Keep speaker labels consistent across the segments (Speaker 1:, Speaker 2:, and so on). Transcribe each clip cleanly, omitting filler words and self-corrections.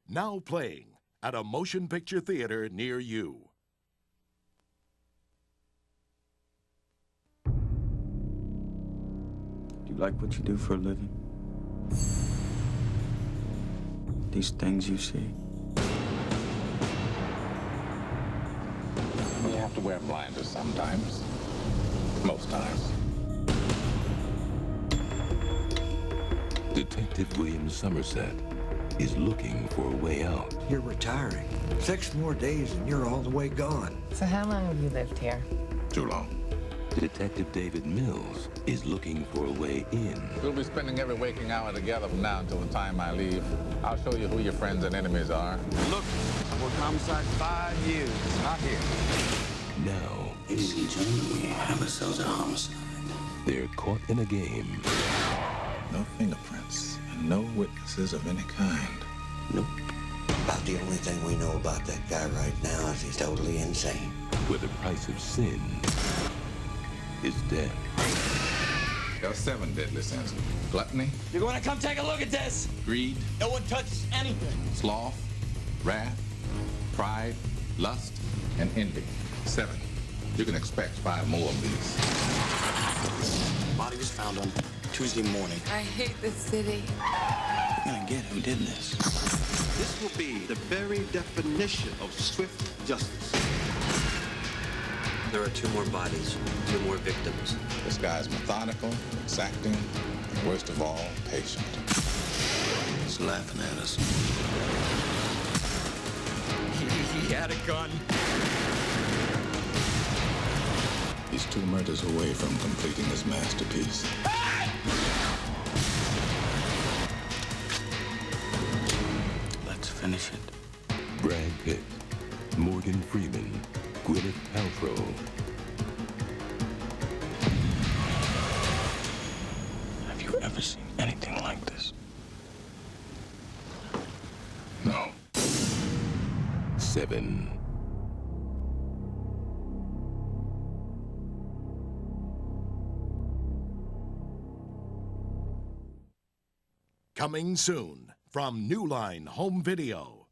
Speaker 1: Now playing at a motion picture theater near you.
Speaker 2: Do you like what you do for a living? These things you see?
Speaker 3: You have to wear blinders sometimes. Most times.
Speaker 4: Detective William Somerset is looking for a way out.
Speaker 5: You're retiring. 6 more days and you're all the way gone.
Speaker 6: So how long have you lived here?
Speaker 3: Too long.
Speaker 4: Detective David Mills is looking for a way in.
Speaker 3: We'll be spending every waking hour together from now until the time I leave. I'll show you who your friends and enemies are.
Speaker 2: Look, I've worked homicide 5 years. Not here.
Speaker 4: Now,
Speaker 7: Ladies and gentlemen, we have ourselves a homicide.
Speaker 4: they're caught in a game.
Speaker 3: No fingerprints and no witnesses of any kind.
Speaker 7: Nope.
Speaker 5: About the only thing we know about that guy right now is he's totally insane.
Speaker 4: Where the price of sin is death.
Speaker 3: There are 7 deadly sins. Gluttony,
Speaker 8: You're going to come take a look at this?
Speaker 3: greed,
Speaker 8: No one touches anything.
Speaker 3: sloth, wrath, pride, lust, and envy. 7. You can expect 5 more of these.
Speaker 7: Body was found on Tuesday morning.
Speaker 6: I hate this city.
Speaker 7: We're gonna get who did this.
Speaker 9: This will be the very definition of swift justice.
Speaker 7: There are 2 more bodies, 2 more victims.
Speaker 3: This guy's methodical, exacting, and worst of all, patient.
Speaker 7: He's laughing at us.
Speaker 8: He had a gun.
Speaker 3: He's 2 murders away from completing his masterpiece.
Speaker 7: Let's finish it.
Speaker 4: Brad Pitt, Morgan Freeman, Gwyneth Paltrow.
Speaker 7: Have you ever seen anything like this?
Speaker 3: No.
Speaker 4: 7.
Speaker 1: Coming soon from New Line Home Video.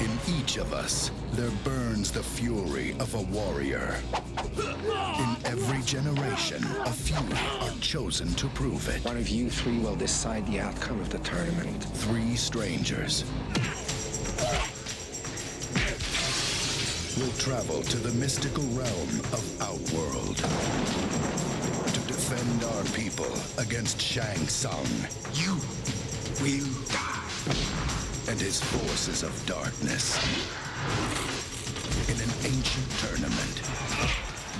Speaker 10: In each of us, there burns the fury of a warrior. In every generation, a few are chosen to prove it.
Speaker 5: One of you 3 will decide the outcome of the tournament.
Speaker 10: 3 strangers will travel to the mystical realm of Outworld to defend our people against Shang Tsung.
Speaker 5: You will die.
Speaker 10: And his forces of darkness in an ancient tournament.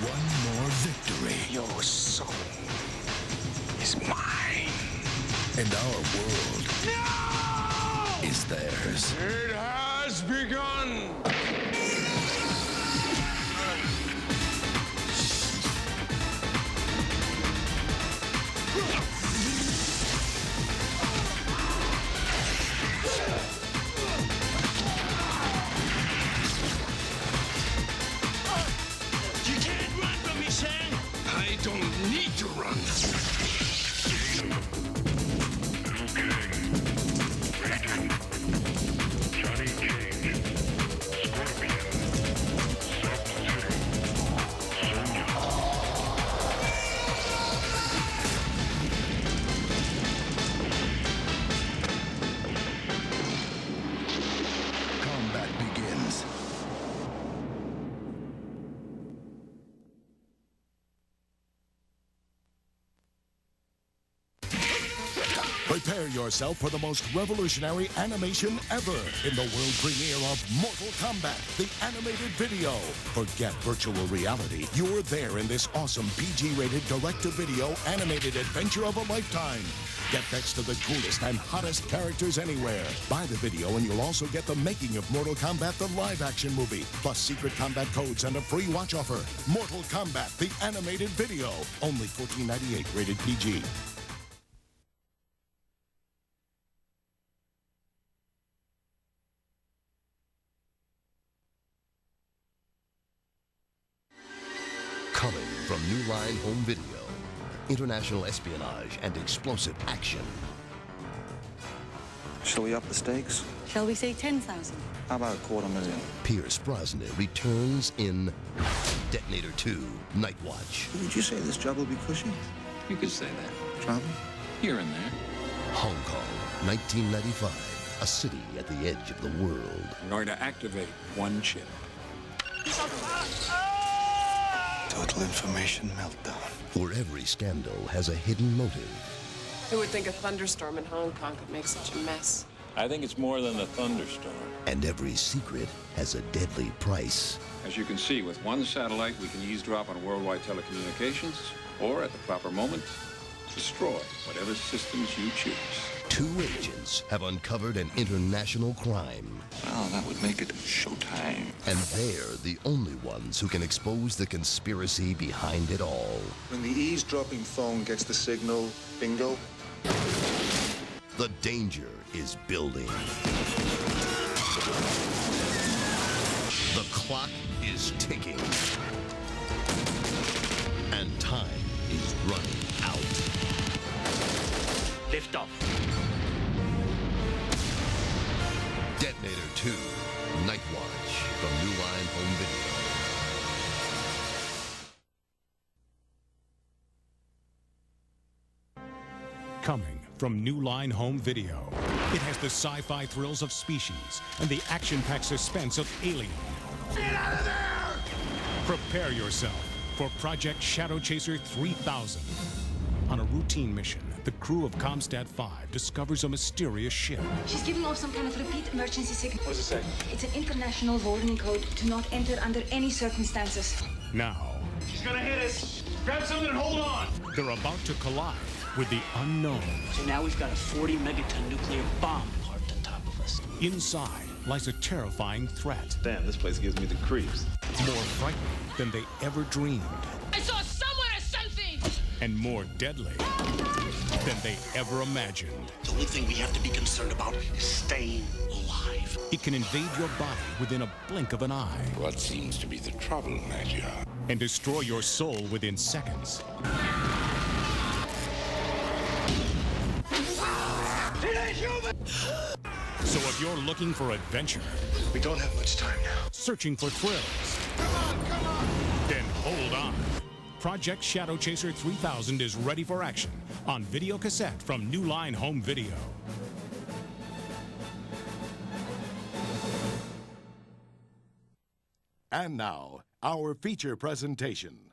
Speaker 10: One more victory,
Speaker 5: Your soul is mine.
Speaker 10: and our world is theirs.
Speaker 9: It has begun!
Speaker 8: You can't run from me, Shang.
Speaker 9: I don't need to run.
Speaker 10: Combat begins.
Speaker 1: Prepare yourself for the most revolutionary animation ever in the world premiere of Mortal Kombat The Animated Video. Forget virtual reality. You're there in this awesome PG-rated direct-to-video animated adventure of a lifetime. Get next to the coolest and hottest characters anywhere. Buy the video and you'll also get the making of Mortal Kombat the live-action movie, plus secret combat codes and a free watch offer. Mortal Kombat The Animated Video. Only $14.98, rated PG.
Speaker 11: from New Line Home Video. International espionage and explosive action.
Speaker 2: Shall we up the stakes?
Speaker 12: Shall we say 10,000?
Speaker 2: How about $250,000?
Speaker 11: Pierce Brosnan returns in Detonator 2, Night Watch.
Speaker 2: Would you say this job will be cushy?
Speaker 3: You could say that.
Speaker 2: Travel?
Speaker 3: Here and there.
Speaker 11: Hong Kong, 1995. A city at the edge of the world.
Speaker 13: I'm going to activate one chip.
Speaker 2: Total information meltdown.
Speaker 11: Where every scandal has a hidden motive.
Speaker 6: Who would think a thunderstorm in Hong Kong could make such a mess?
Speaker 13: I think it's more than a thunderstorm.
Speaker 11: And every secret has a deadly price.
Speaker 13: As you can see, with one satellite, we can eavesdrop on worldwide telecommunications, or at the proper moment, destroy whatever systems you choose.
Speaker 11: Two agents have uncovered an international crime.
Speaker 3: Well, that would make it showtime.
Speaker 11: And they're the only ones who can expose the conspiracy behind it all.
Speaker 9: When the eavesdropping phone gets the signal, bingo.
Speaker 11: The danger is building. The clock is ticking. And time is running out.
Speaker 8: Lift off.
Speaker 11: Detonator 2, Night Watch from New Line Home Video.
Speaker 14: Coming from New Line Home Video. It has the sci-fi thrills of Species and the action-packed suspense of Alien.
Speaker 8: Get out of there!
Speaker 14: Prepare yourself for Project Shadowcaser 3000. On a routine mission, the crew of Comstat 5 discovers a mysterious ship.
Speaker 12: She's giving off some kind of repeat emergency signal.
Speaker 13: What does it say?
Speaker 12: It's an international warning code to not enter under any circumstances.
Speaker 14: Now,
Speaker 8: She's gonna hit us. Grab something and hold on.
Speaker 14: they're about to collide with the unknown.
Speaker 8: So now we've got a 40-megaton nuclear bomb parked on top of us.
Speaker 14: Inside lies a terrifying threat.
Speaker 2: Damn, this place gives me the creeps.
Speaker 14: More frightening than they ever dreamed.
Speaker 6: I saw someone or something!
Speaker 14: And more deadly than they ever imagined.
Speaker 7: The only thing we have to be concerned about is staying alive.
Speaker 14: It can invade your body within a blink of an eye.
Speaker 3: What seems to be the trouble, Major?
Speaker 14: And destroy your soul within seconds. So if you're looking for adventure,
Speaker 9: We don't have much time now.
Speaker 14: searching for thrills, then hold on. Project Shadowcaser 3000 is ready for action on video cassette from New Line Home Video.
Speaker 1: And now, our feature presentation.